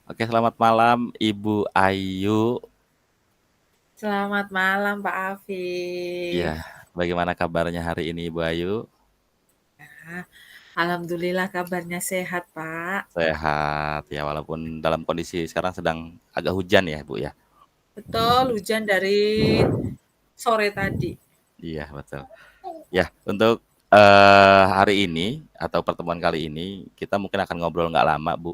Oke, selamat malam Ibu Ayu. Selamat malam Pak Iya, Afif. bagaimana kabarnya hari ini Ibu Ayu? Ah, Alhamdulillah kabarnya sehat Pak. Sehat ya, walaupun dalam kondisi sekarang sedang agak hujan ya Bu ya? Betul, hujan dari sore tadi. Iya, betul. Ya, untuk hari ini atau pertemuan kali ini kita mungkin akan ngobrol nggak lama Bu,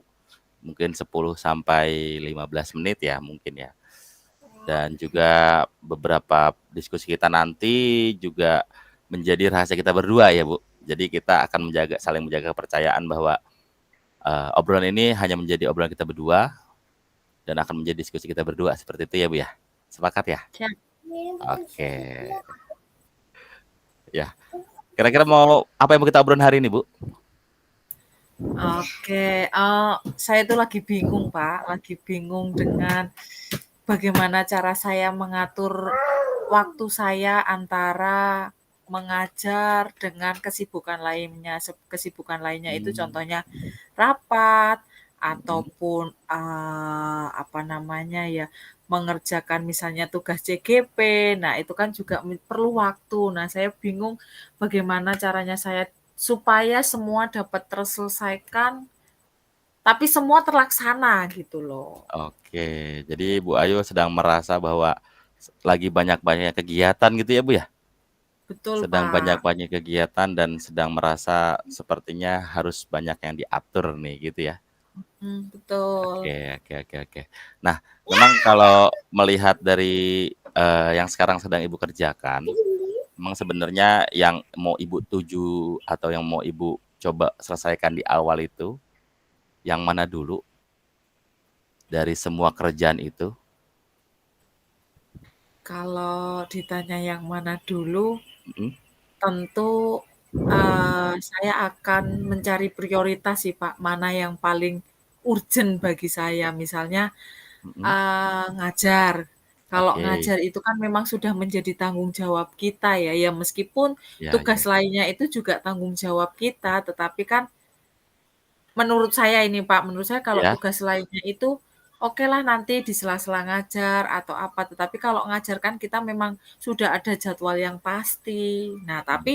mungkin 10 sampai 15 menit ya mungkin ya. Dan juga beberapa diskusi kita nanti juga menjadi rahasia kita berdua ya Bu. Jadi kita akan saling menjaga kepercayaan bahwa obrolan ini hanya menjadi obrolan kita berdua dan akan menjadi diskusi kita berdua seperti itu ya Bu ya. Sepakat ya? Siap. Oke. Ya. Kira-kira mau apa yang mau kita obrolin hari ini Bu? Oke, saya itu lagi bingung Pak, lagi bingung dengan bagaimana cara saya mengatur waktu saya antara mengajar dengan kesibukan lainnya. Kesibukan lainnya itu Hmm, contohnya rapat mm, ataupun apa namanya ya, mengerjakan misalnya tugas CGP. Nah, itu kan juga perlu waktu. Nah, saya bingung bagaimana caranya saya supaya semua dapat terselesaikan tapi semua terlaksana gitu loh. oke. Jadi Bu Ayu sedang merasa bahwa lagi banyak-banyak kegiatan gitu ya Bu ya? Betul, Sedang Pak. banyak-banyak kegiatan dan sedang merasa sepertinya harus banyak yang diatur nih gitu ya? Betul. Oke. Nah, memang kalau melihat dari, yang sekarang sedang Ibu kerjakan, memang sebenarnya yang mau Ibu tuju atau yang mau Ibu coba selesaikan di awal itu, yang mana dulu dari semua kerjaan itu? Kalau ditanya yang mana dulu, Mhm tentu, saya akan mencari prioritas sih, Pak, mana yang paling urgent bagi saya. Misalnya, mhm. ngajar. Kalau Oke. ngajar itu kan memang sudah menjadi tanggung jawab kita ya, ya meskipun Ya tugas ya lainnya itu juga tanggung jawab kita, tetapi kan menurut saya ini Pak, menurut saya kalau ya. tugas lainnya itu, okelah nanti di sela-sela ngajar atau apa, tetapi kalau ngajar kan kita memang sudah ada jadwal yang pasti. Nah, tapi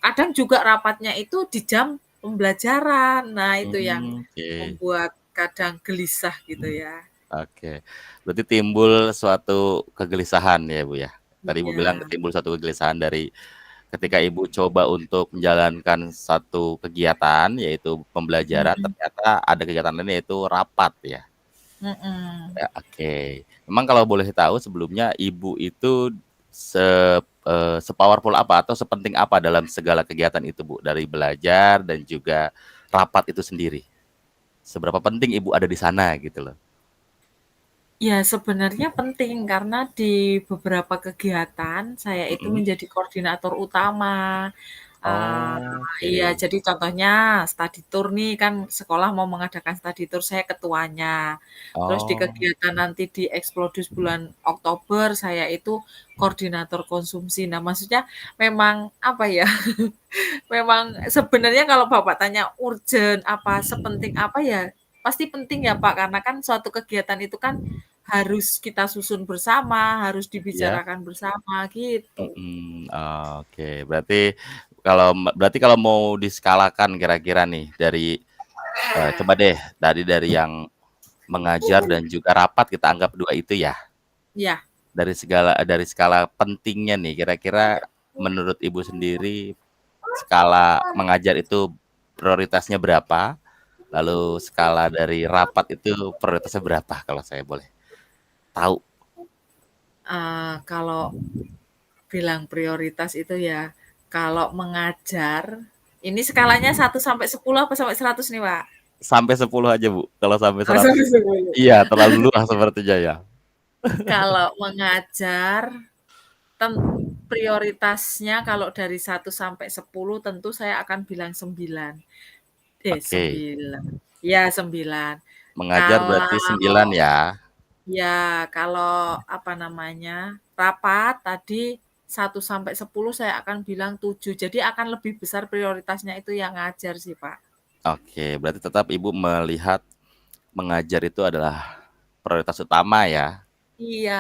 kadang juga rapatnya itu di jam pembelajaran. Nah, itu yang Oke. membuat kadang gelisah gitu ya. Oke. Berarti timbul suatu kegelisahan ya, Bu, ya? Tadi Ibu bilang Iya, timbul suatu kegelisahan dari ketika Ibu coba untuk menjalankan satu kegiatan, yaitu pembelajaran, mhm, ternyata ada kegiatan lain yaitu rapat ya? mhm. Ya, oke. Memang kalau boleh tahu sebelumnya Ibu itu se-powerful apa atau sepenting apa dalam segala kegiatan itu, Bu? Dari belajar dan juga rapat itu sendiri? Seberapa penting Ibu ada di sana gitu loh? Ya, sebenarnya penting karena di beberapa kegiatan saya itu Mhm. menjadi koordinator utama. Iya, Oke. jadi contohnya study tour nih kan sekolah mau mengadakan study tour, saya ketuanya. Terus di Oh, kegiatan nanti di Explodus bulan Oktober, saya itu koordinator konsumsi. Nah, maksudnya memang apa ya, memang sebenarnya kalau Bapak tanya urgent apa, sepenting apa ya, pasti penting ya Pak, karena kan suatu kegiatan itu kan harus kita susun bersama, harus iya? dibicarakan bersama gitu. Mhm, oke. Berarti kalau mau diskalakan kira-kira nih dari, coba deh dari yang mengajar dan juga rapat kita anggap 2 itu ya. Ya, Dari skala pentingnya nih kira-kira menurut Ibu sendiri skala mengajar itu prioritasnya berapa? Lalu skala dari rapat itu prioritasnya berapa kalau saya boleh tahu? kalau bilang prioritas itu ya, kalau mengajar, ini skalanya 1 sampai 10 apa sampai 100 nih, Pak? Sampai 10 aja, Bu. Kalau sampai Oh, 100 sampai 10. iya terlalu luas sepertinya ya. Kalau mengajar, ten prioritasnya kalau dari 1 sampai 10 tentu saya akan bilang 9. Oke, 9. Ya 9. mengajar berarti 9 Kalau ya? ya, kalau apa namanya, rapat tadi 1 sampai 10 saya akan bilang 7. Jadi akan lebih besar prioritasnya itu yang ngajar sih, Pak. Oke, berarti tetap Ibu melihat mengajar itu adalah prioritas utama ya? Iya.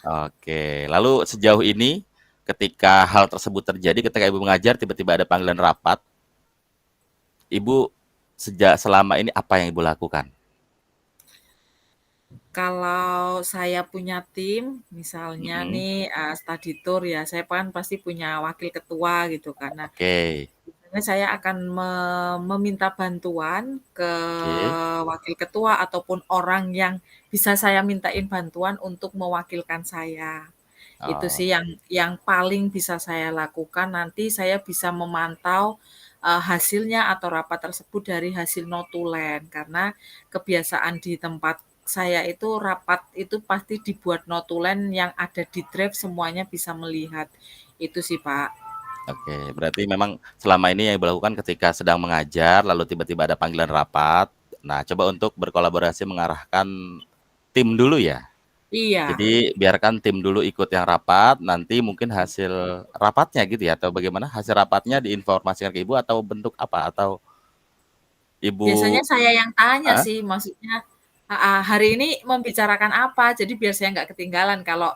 Oke. Lalu sejauh ini ketika hal tersebut terjadi, ketika Ibu mengajar tiba-tiba ada panggilan rapat, Ibu selama ini apa yang Ibu lakukan? Kalau saya punya tim, misalnya Mhm. nih, study tour ya, saya kan pasti punya wakil ketua gitu kan. Nah, Oke. biasanya saya akan meminta bantuan ke Oke. wakil ketua ataupun orang yang bisa saya mintain bantuan untuk mewakilkan saya. Itu Oh, sih yang paling bisa saya lakukan, nanti saya bisa memantau, hasilnya atau rapat tersebut dari hasil notulen. Karena kebiasaan di tempat saya itu rapat itu pasti dibuat notulen yang ada di drive semuanya bisa melihat. Itu sih, Pak. oke. Berarti memang selama ini yang Ibu lakukan ketika sedang mengajar, lalu tiba-tiba ada panggilan rapat, nah coba untuk berkolaborasi mengarahkan tim dulu ya? Iya, Jadi biarkan tim dulu ikut yang rapat, nanti mungkin hasil rapatnya gitu ya? Atau bagaimana? Hasil rapatnya diinformasikan ke Ibu atau bentuk apa? Atau biasanya Ibu saya yang tanya heeh? sih, maksudnya "Hari ini membicarakan apa?" Jadi biar saya nggak ketinggalan, kalau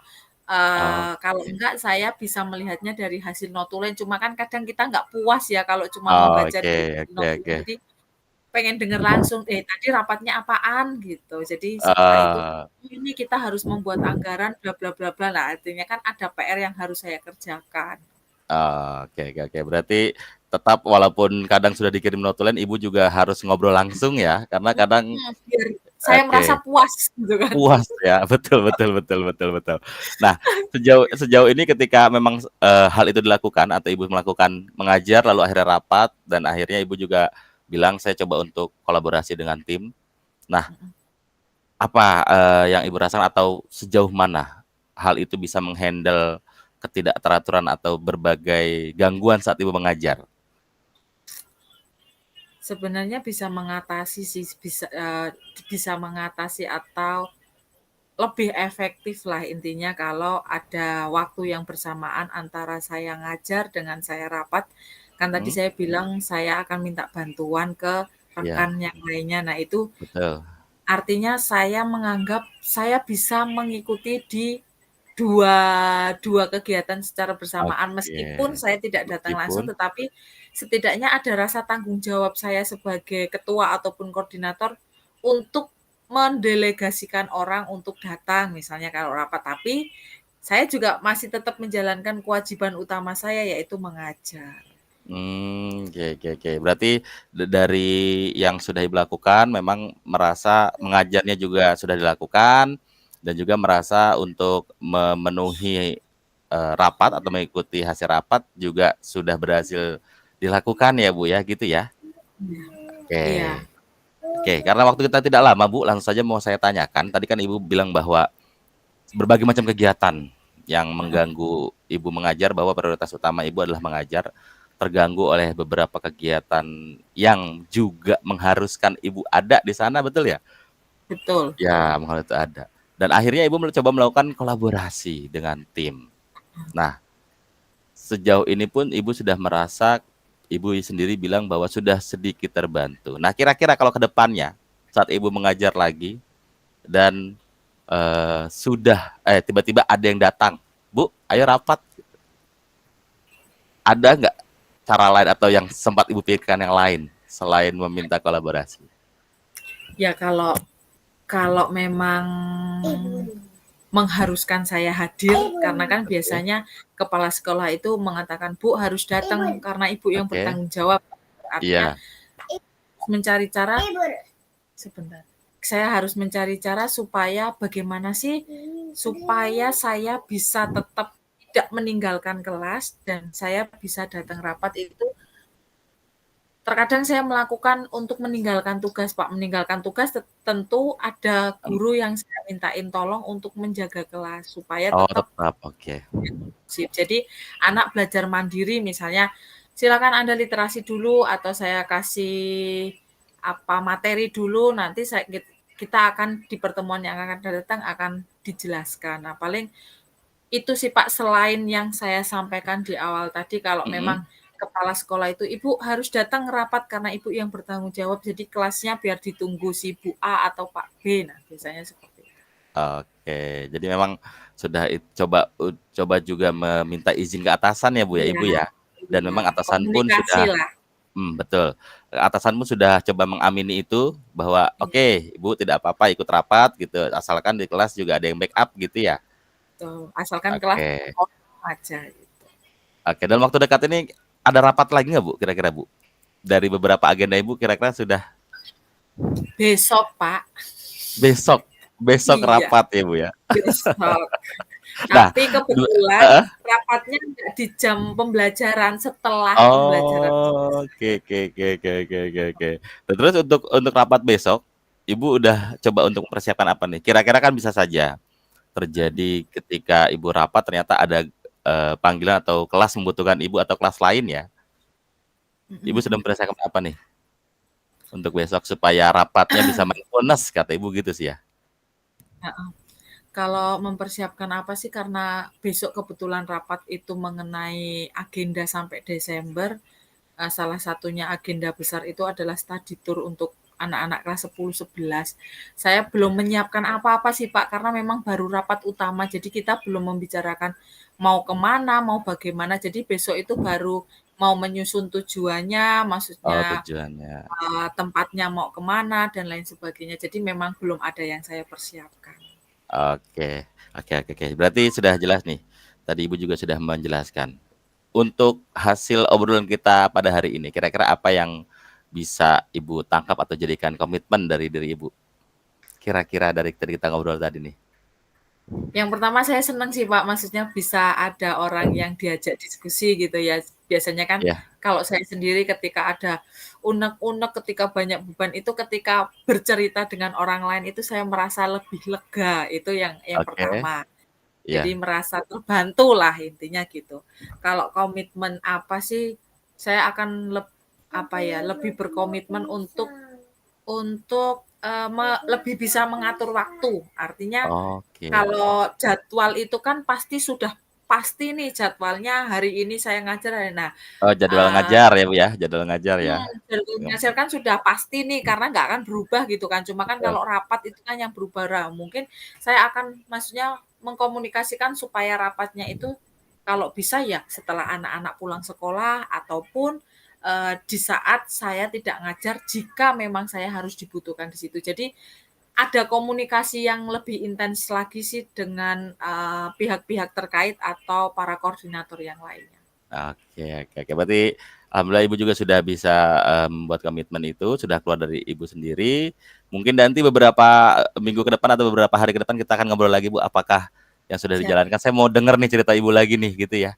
Oke. enggak saya bisa melihatnya dari hasil notulen, cuma kan kadang kita nggak puas ya kalau cuma membaca Oke dari oke notulen, oke. jadi pengen denger langsung, tadi rapatnya apaan?" Gitu. Jadi setelah itu, Eee, "Ini kita harus membuat anggaran bla bla bla bla." Nah, artinya kan ada PR yang harus saya kerjakan. oke oke oke. Berarti tetap walaupun kadang sudah dikirim notulen, Ibu juga harus ngobrol langsung ya? Karena kadang Biar saya merasa oke. puas gitu kan. Puas ya, betul betul betul betul betul. Nah, sejauh sejauh ini ketika memang, hal itu dilakukan atau Ibu melakukan mengajar lalu akhirnya rapat dan akhirnya Ibu juga bilang, "Saya coba untuk kolaborasi dengan tim." Nah, Mhm. apa, yang Ibu rasakan atau sejauh mana hal itu bisa meng-handle ketidakteraturan atau berbagai gangguan saat Ibu mengajar? Sebenarnya bisa mengatasi sih, bisa mengatasi atau lebih efektif lah intinya kalau ada waktu yang bersamaan antara saya ngajar dengan saya rapat. Kan tadi Mhm, saya bilang saya akan minta bantuan ke rekan iya, yang lainnya. Nah, itu betul. artinya saya menganggap saya bisa mengikuti di dua dua kegiatan secara bersamaan Oke, meskipun saya tidak datang langsung, meskipun tetapi setidaknya ada rasa tanggung jawab saya sebagai ketua ataupun koordinator untuk mendelegasikan orang untuk datang misalnya kalau rapat, tapi saya juga masih tetap menjalankan kewajiban utama saya yaitu mengajar. Oke oke oke. Berarti dari yang sudah Ibu lakukan memang merasa mengajarnya juga sudah dilakukan dan juga merasa untuk memenuhi, rapat atau mengikuti hasil rapat juga sudah berhasil dilakukan ya, Bu, ya, gitu ya? Iya. Oke. Iya. Oke, karena waktu kita tidak lama, Bu, langsung saja mau saya tanyakan, tadi kan Ibu bilang bahwa berbagai macam kegiatan yang mengganggu Ibu mengajar bahwa prioritas utama Ibu adalah mengajar, terganggu oleh beberapa kegiatan yang juga mengharuskan Ibu ada di sana, betul ya? Betul. Ya, mengharuskan ada. Dan akhirnya Ibu coba melakukan kolaborasi dengan tim. Nah, sejauh ini pun Ibu sudah merasa Ibu sendiri bilang bahwa sudah sedikit terbantu. Nah, kira-kira kalau ke depannya saat Ibu mengajar lagi dan tiba-tiba ada yang datang, "Bu, ayo rapat." Ada nggak cara lain atau yang sempat Ibu pikirkan yang lain selain meminta kolaborasi? Ya kalau kalau memang mengharuskan saya hadir, karena kan Oke biasanya kepala sekolah itu mengatakan, "Bu, harus datang karena Ibu yang oke, bertanggung jawab." Artinya iya, mencari cara sebentar, saya harus mencari cara supaya bagaimana sih, supaya saya bisa tetap tidak meninggalkan kelas dan saya bisa datang rapat itu terkadang saya melakukan untuk meninggalkan tugas, Pak. Meninggalkan tugas tentu ada mmm, guru yang saya mintain tolong untuk menjaga kelas supaya oh tetap tetap, oke, kondusif. Jadi anak belajar mandiri misalnya, "Silakan Anda literasi dulu," atau saya kasih materi dulu, nanti kita akan di pertemuan yang akan datang akan dijelaskan. Nah, paling itu sih, Pak, selain yang saya sampaikan di awal tadi, kalau mhm, memang kepala sekolah itu, "Ibu harus datang rapat karena Ibu yang bertanggung jawab, jadi kelasnya biar ditunggu si Bu A atau Pak B." Nah, biasanya seperti itu. Oke, jadi memang sudah coba juga meminta izin ke atasan ya, Bu, ya, Iya Ibu, ya? Dan iya, memang atasan pun sudah komunikasilah. betul. Atasanmu sudah coba mengamini itu bahwa, Iya, "Oke, Ibu tidak apa-apa ikut rapat," gitu, asalkan di kelas juga ada yang backup gitu ya? betul, asalkan kelas Oke. kosong aja gitu. Oke, dalam waktu dekat ini ada rapat lagi nggak, Bu, kira-kira, Bu? Dari beberapa agenda Ibu kira-kira sudah Besok, Pak. besok besok Iya, rapat ya, Bu, ya? besok. Nah, Tapi kebetulan heeh? rapatnya nggak di jam pembelajaran, setelah pembelajaran. Oh, oke oke oke oke oke oke oke. Nah, terus untuk rapat besok, Ibu udah coba untuk mempersiapkan apa nih? Kira-kira kan bisa saja Mhm terjadi ketika Ibu rapat ternyata ada, panggilan atau kelas membutuhkan Ibu atau kelas lain ya. mhm Ibu sudah mhm. mempersiapkan apa nih untuk besok supaya rapatnya bisa mindfulness kata Ibu gitu sih ya? Heeh. Kalau mempersiapkan apa sih, karena besok kebetulan rapat itu mengenai agenda sampai Desember, salah satunya agenda besar itu adalah study tour untuk anak-anak kelas 10, 11. Saya belum menyiapkan apa-apa sih, Pak, karena memang baru rapat utama, jadi kita belum membicarakan mau kemana, mau bagaimana. Jadi besok itu baru mau menyusun tujuannya, Oh, maksudnya, tujuannya. tempatnya mau kemana dan lain sebagainya. Jadi memang belum ada yang saya persiapkan. Oke. Oke oke oke. Berarti sudah jelas nih, tadi Ibu juga sudah menjelaskan. Untuk hasil obrolan kita pada hari ini, kira-kira apa yang bisa Ibu tangkap atau jadikan komitmen dari diri Ibu? Kira-kira dari kita ngobrol tadi nih? Yang pertama saya senang sih, Pak, maksudnya bisa ada orang yang diajak diskusi gitu ya. Biasanya kan Iya, kalau saya sendiri ketika ada unek-unek, ketika banyak beban itu ketika bercerita dengan orang lain itu saya merasa lebih lega, itu yang oke, pertama. Jadi iya. merasa terbantulah intinya gitu. Kalau komitmen apa sih, saya akan apa ya, lebih berkomitmen untuk lebih bisa mengatur waktu. Artinya Oke. kalau jadwal itu kan pasti sudah pasti nih jadwalnya hari ini saya ngajar nah, Oh, jadwal eee ngajar ya, Bu, ya? Jadwal ngajar ya? jadwal Mmm, ngajar kan sudah pasti nih karena nggak akan berubah gitu kan. Cuma kan betul. kalau rapat itu kan yang berubah mungkin saya akan maksudnya mengkomunikasikan supaya rapatnya itu kalau bisa ya setelah anak-anak pulang sekolah ataupun, di saat saya tidak ngajar jika memang saya harus dibutuhkan di situ. Jadi ada komunikasi yang lebih intens lagi sih dengan, pihak-pihak terkait atau para koordinator yang lainnya. Oke oke oke. Berarti alhamdulillah Ibu juga sudah bisa, membuat komitmen itu, sudah keluar dari Ibu sendiri. Mungkin nanti beberapa minggu ke depan atau beberapa hari ke depan kita akan ngobrol lagi, Bu, apakah yang sudah Siap. dijalankan. Saya mau denger nih cerita Ibu lagi nih, gitu ya.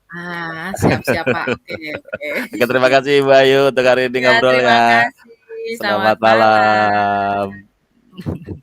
Siap siap, Pak. Oke oke. Oke, terima kasih Ibu Ayu untuk hari ini Ya, terima ngobrolnya. kasih. Selamat Selamat malam. malam.